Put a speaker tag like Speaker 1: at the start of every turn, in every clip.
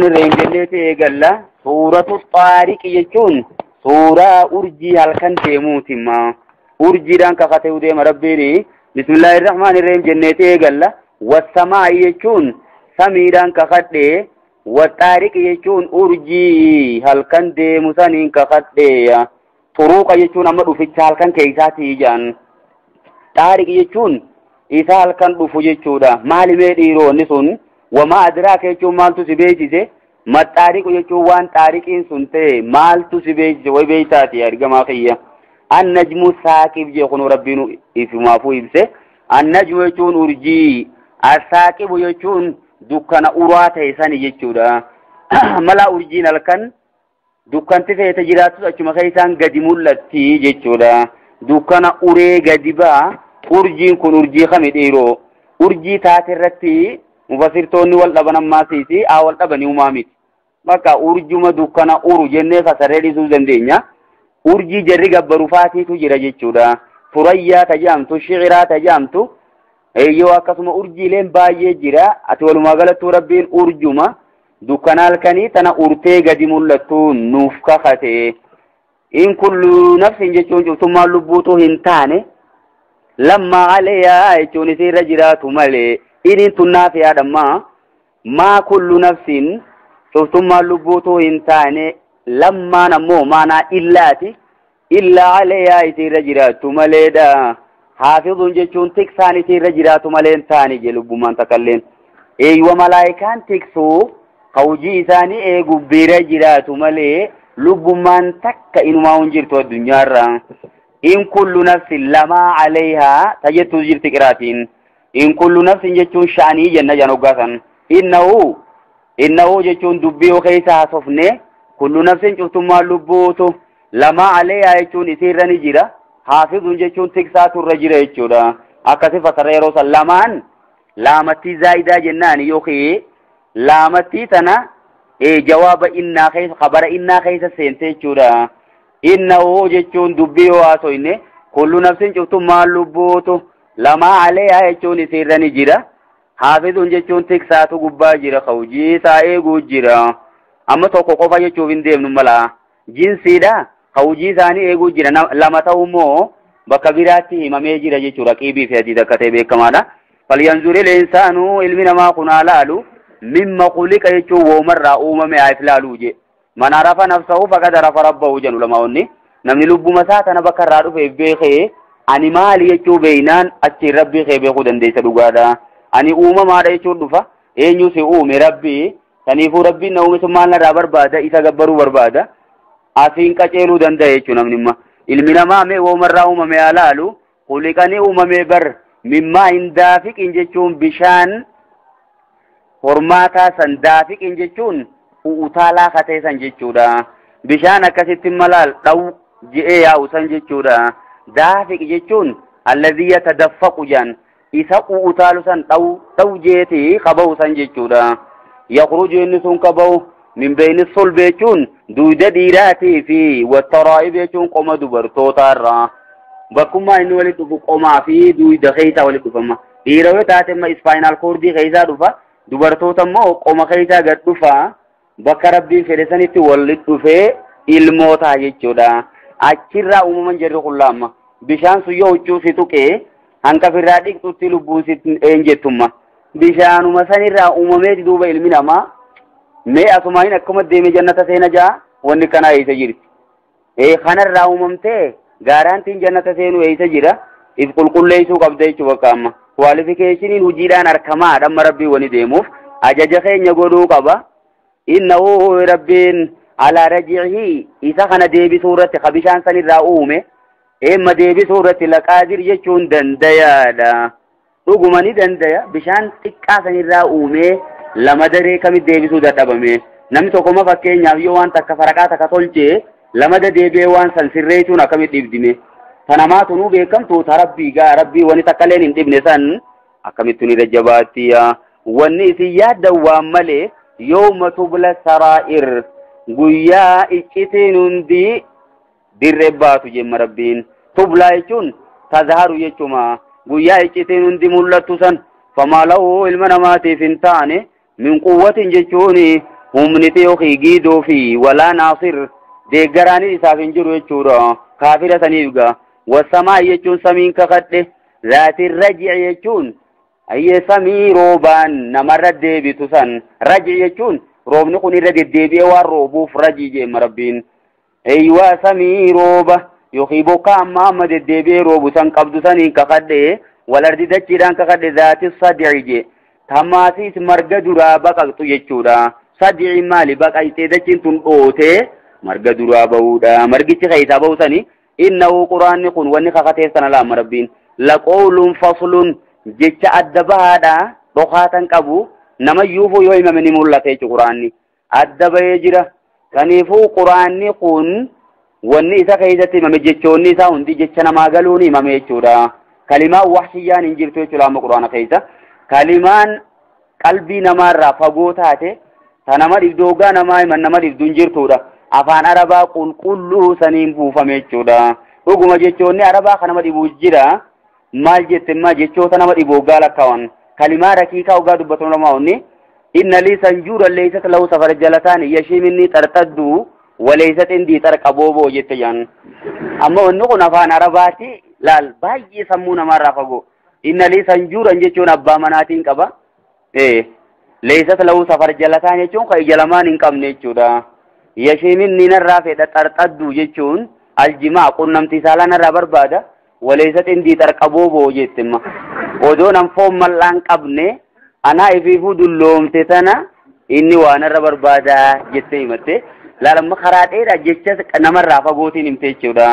Speaker 1: Reengellee galla suuratu Xaariq jechuun suuraa urjii halkan deemuutima. Urjiidhaan kakatee deema Rabbiin. Bismillahir Rahmanir Rahim jennee galla. Wassamaa jechuun samiidhaan kakadhee. Waxaariq jechuun urjii halkan deemu saniin kakadhee. Xuruuqa jechuun amma dhuficha halkan keessaati jaan. Xaariq jechuun isa halkan dhufu jechuudha. Maalimee dhiiroonni sun wama adraaka jechuun maaltu si beeksise? Maxaariqu jechuun waan xaariqiin sun ta'e maaltu si beeksise way beeytaati argamaa kiyya. Annajmu saaqib jechuun rabbiin ifumaafuu ibse. Annajmu jechuun urjii. Asaaqibu jechuun dukkana uraa ta'e sani jechuudha. Mala urjiin halkan dukkanti feete jiraatu achuma keessaan gadi mul'atti jechuudha. Dukkana uree gadi baa urjiin kun urjii kami dhiiroo. Urjii taate irratti mufassirtoonni wal dhaban ammaasiiti wal dhabanii uumaa miti. Bakka urjuma dukkana uru jennee fasaree dhiisuu dandeenya. Urjii jarri gabbarufaatiitu jira jechuudha. Furayyaa tajaamtu, shi'iraa tajaamtu. Yoo akkasuma urjiileen baay'ee jira. Ati walumaa galattuu Rabbiin urjuma dukkana halkanii tana urtee gadi mul'attu nuuf kakate. In kullu nafsin jechuun cuftummaan lubbuutu hin taane lamma aleyaa jechuun isirra jiraatu malee. Inin tunnaaf yaadammaa maa kullu nafsin cuftummaan lubbuutu hin taane lammaan ammoo maanaa illaati. Illaa aleyaa isirra jiraatu maleedha. Haafidhuun jechuun tiksaan isirra jiraatu malee hin taane je lubbummaan takalleen. Eeywa malaayikaan tiksuu hawjii isaanii eegu bira jiraatu malee lubbummaan takka inumaa hin jirtu addunyaarra. In kullu nafsin lamaa aleehaa tajettuu jirti qiraatiin. In kullu nafsin jechuun sha'anii jenna jaan hoggaasan. Innahu jechuun dubbii keessa haasofne kullu nafsin cuftummaan lubbuutu lamaa aleehaa jechuun isirra ni jira. Haafidhuun jechuun tiksaatu irra jira jechuudha. Akkasi fasara yeroo san lamaan laamattii zaayidaa jennaan yookiin laamattii tana jawaaba innaa keessa khabara innaa keessa seente jechuudha. Innahu jechuun dubbii yoo haasofne kullu nafsin cuftummaan lubbuutu lamaa aleehaa jechuun isirra ni jira. Haafidhuun jechuun tiksaatu gubbaa jira. Hawjii isaa eeguu jira. Amma tokko qofa jechuuf hin deemnu mala. Jinsiidha. Hawjii isaanii eeguu jira. Lama ta'u immoo bakka biraatti himamee jira jechuudha. Qiibii fi adii akka ta'e beekamaadha. Falyanzuri leensaanuu ilmi namaa kun haa laalu mimma khuliqa jechuun woomarraa uumame haa ilaaluu je. Man arafa nafsahu faqad arafa rabbahu jedhu lamaa'onni. Namni lubbuma isaa tana bakka irraa dhufeef beekee ani maali jechuu beeynaan achiin rabbii kee beekuu dandeessa dhugaadha. Ani uumamaadha jechuun dhufa. Eenyu si uume rabbii. Kaniifuu rabbiin na uume sun maal narraa barbaada? Isa gabbaruu barbaada. Asiin qaceeluu danda'a jechuun namnimma. Ilmi namaa mee woomarraa uumame haa laalu. Khuliqanii uumame bar mimmaa hin daafiqin jechuun bishaan hormaataa san daafiqin jechuun utaalaa katee san jechuudha. Bishaan akkasitti malaal dhawu je'ee yaa'u san jechuudha. Daafiq jechuun alladhii yatadaffaqu jaan isa utaalu san dhawu jeetii qabahu san jechuudha. Yakhruju inni sun qabahu min bayni sulbi jechuun duuda dhiiraatii fi wattaraa'ib jechuun qoma dubartootaarraa. Bakkummaa inni walitti dhufu qomaa fi duuda keessaa walitti dhufama. Dhiira yoo taate immoo ispaayinaal koordii keessaa dhufa. Dubartoota immoo qoma keessaa gad dhufa. Bakka rabbiin fedhe sanitti walitti dhufee ilmoota jechuudha. Achirraa uumaman jirri qullaamma. Bishaan sun yoo huccuu si tuqee hanqafirraa dhiqxutti lubbuun si eenjettumma. Bishaanuma sanirraa uumameeti duuba ilmi namaa. Mee asumaan akkuma deemee jannata seena jaa wanni kanaa eessa jirti. Kanarraa uumamtee gaaraantiin jannata seenuu eessa jira. If qulqulleessuu qabda jechuudha bakka amma. Kwaalifikeeshiniin hojiidhaan harkamaadha amma rabbii wani deemuuf ajaja keenya godhuu qaba. Innahu rabbiin alaa raji'ihi isa kana deebisuu irratti ka bishaan sanirraa uume eemma deebisuu irratti laqaadir jechuun dandayaadha. Dhuguma ni dandaya bishaan xiqqaa sanirraa uume lama daree kamit deebisuu dadhabame. Namni tokkoma fakkeenyaaf yoo waan takka faraqaa takka tolchee lama deebee waan san sirreessuun akkamit dhibdime. Tanamaatu nuu beekamtu tarabbii gaa rabbii wani takkaleen hin dhibne san akkamittu ni jajjabaatti. Wanni isin yaaddan waan malee yawma tubla saraa'ir guyyaa iccitiin hundi dirree baatu jemma rabbiin. Tubla jechuun tazaharu jechuma guyyaa iccitiin hundi mul'attu san famaa lahu ilma namaatiif hin taane min quwwatin jechuun humniti yookiin giidoo fi walaa naasir deeggaraanis isaaf hin jiru jechuudha kaafira saniif gaa wasamaa jechuun samiin kakadhe zaati raji'i jechuun ayyee samii roobaan namarra deebitu san raji'i jechuun roobni kun irra deddeebi'ee waan roobuuf rajii jeema rabbiin eeywaa samii rooba yookiin bokkaa amma deddeebi'ee roobu san qabdu saniin kakadhe walardi dachiidhaan kakadhe zaati sadi'i jee tamaasiis marga duraa baqaqxu jechuudha sadi'i maali baqaqxee dachiin tun dhootee marga duraa ba'uudha margichi keessaa ba'u sani innahu quraanni kun wanni kakateef sana laama rabbiin laqawlun faslun jecha adda bahaadha dhokaatan qabu namayyuufu yoo himame ni mul'ate jechu quraanni adda bahee jira kaniifuu quraanni kun wanni isa keessatti himame jechoonni isaa hundi jecha namaa galuun himame jechuudha kalimaan wahshiyyaan hin jirtu jechuudha amma quraana keessa kalimaan qalbii namaarraa fagoo taate ta nama dhibdoogaa namaa himan nama dhibdu hin jirtuudha afaan arabaa qulqulluu saniin buufame jechuudha dhuguma jechoonni arabaa kan nama dhibuu jira maal jettemma jechoota nama dhiboo lakkawan kalimaa rakiikaa ogaa dubbatamu namaa'onni inna lii sanjuura leeysat lahu safar jalataan yashiminni xarxaddu waleeysat indii xarqabooboo jette jaan amma wanni kun afaan arabaati laal baay'ee sammuu namaarraa fagoo inna lii sanjuuran jechuun abbaa manaatiin qaba leeysat lahu safar jalataan jechuun ka ija lamaan hin qabne jechuudha yashiminni narraa fedha xarxaddu jechuun aljimaa qunnamtii saalaa narraa barbaada waleeysat indii xarqabooboo jettemma odoo nan foon mal'aan qabne anaa ifiifuu dulloomte tana inni waan irra barbaadaa jettee himatte laalamma karaa dheeraa jecha namarraa fagootiin himte jechuudha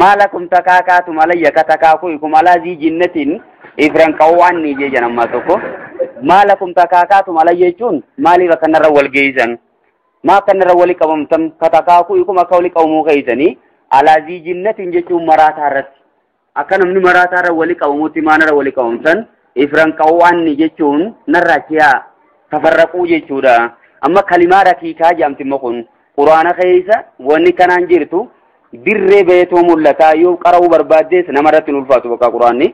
Speaker 1: maalakum takaakaatu malayya katakaakuu malazii jinnatiin ifran qawwaanni jee janammaa tokko maalakum takaakaatu malayya jechuun maaliif akkanarra wal geeysan maa akkanarra wali qabamtan katakaakuu ikuma akka wali qabamuu keeysanii alazii jinnatiin jechuun maraataa irratti akka namni maraataarra wali qabamutti maanarra wali qabamtan ifran qawwaanni jechuun narraachiyaa tafarraquu jechuudha amma kalimaa rakiikaa jedhamtimma kun quraana keessa wanni kanaan jirtu dirree beetoo mul'ataa yoo qara'uu barbaaddees namarratti hin ulfaatu bakka quraanni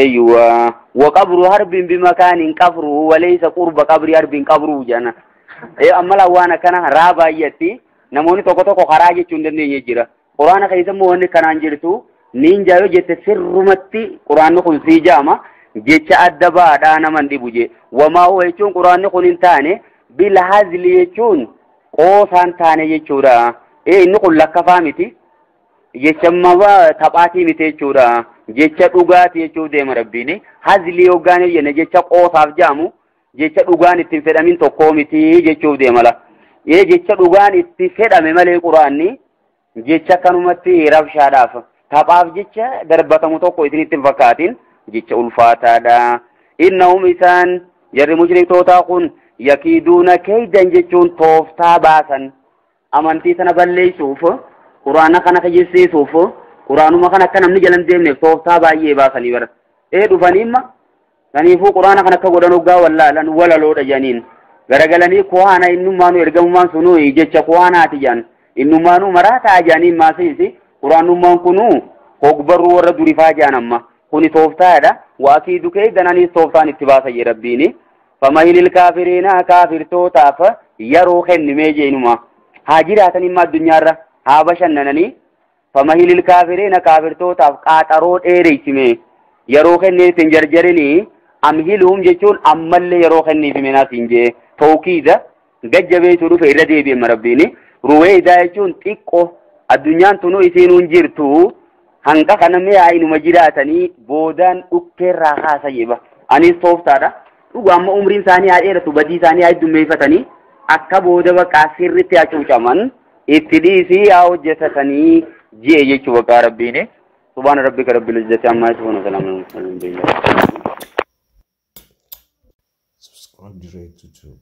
Speaker 1: eeyyuwa waqabru harbin bimakaanin qabru waleysa qurba qabri harbin qabru jana amma lawwaan akkana raa baay'atti namoonni tokko tokko karaa jechuu hin dandeenye jira quraana keessa immoo wanni kanaan jirtu ninja yoo jette sirrumatti quraanni kun sii jaama jecha adda baadhaa naman dhibu je wamaa huwa jechuun quraanni kun hin taane bil hazli jechuun qoosaan taane jechuudha inni kun lakkafaa miti jecha maba taphaatii miti jechuudha jecha dhugaati jechuu deema rabbiin hazli yookaan jenne jecha qoosaaf jaamu jecha dhugaan itti fedhamin tokko miti jechuu deemala jecha dhugaan itti fedhame malee quraanni jecha kanumatti rabshaadhaaf taphaaf jecha darbatamu tokko isinitti hin fakkaatin jecha ulfaataadha innahum isaan jarri mushriktoota kun yakiiduuna kaydan jechuun tooftaa baasan amantii sana balleessuuf quraana kana kajeessiisuuf quraanuma kana akka namni jalan deemneef tooftaa baay'ee baasanii bara dhufaniimma kaniifuu quraana kana akka godhan hoggaa wallaalan walaloodha janiin garagalanii kuhaana innummaanuu ergamummaan sunuu jecha kuhaanaati jan innummaanuu maraataa janiin maasiisi quraanummaan kunuu hogbarruu warra durifaa jaanamma kuni tooftaadha waakiidu keeydananiis tooftaan itti baasan rabbiini famahilil kaafiriina kaafirtootaaf yeroo kennimee jeenuma haa jiraatanimma addunyaarra haa bashannananii famahilil kaafiriina kaafirtootaaf qaaxaroo dheereysime yeroo kenneetin jarjarinii amhiluhum jechuun ammallee yeroo kenniifime naatiin jee tawkiida gajjabeetu dhufe irra deebi'e rabbiini ruweeydaa jechuun xiqqo addunyaan tunu isiinuun jirtu hanga kanamee aynuma jiraatanii boodaan dhukkeerraa haasayeeba anis tooftaadha dhugu amma umriin isaanii haa dheeratu badii isaanii haa heddummeeffatanii akka booda bakka sirritti haa cuucaman itti dhiisii haa hojjetatanii jee jechuu bakka rabbiini subhaana rabbika rabbil izzati ammaa yasifuun salaamun alal mursalin.
Speaker 2: Subscribe to YouTube.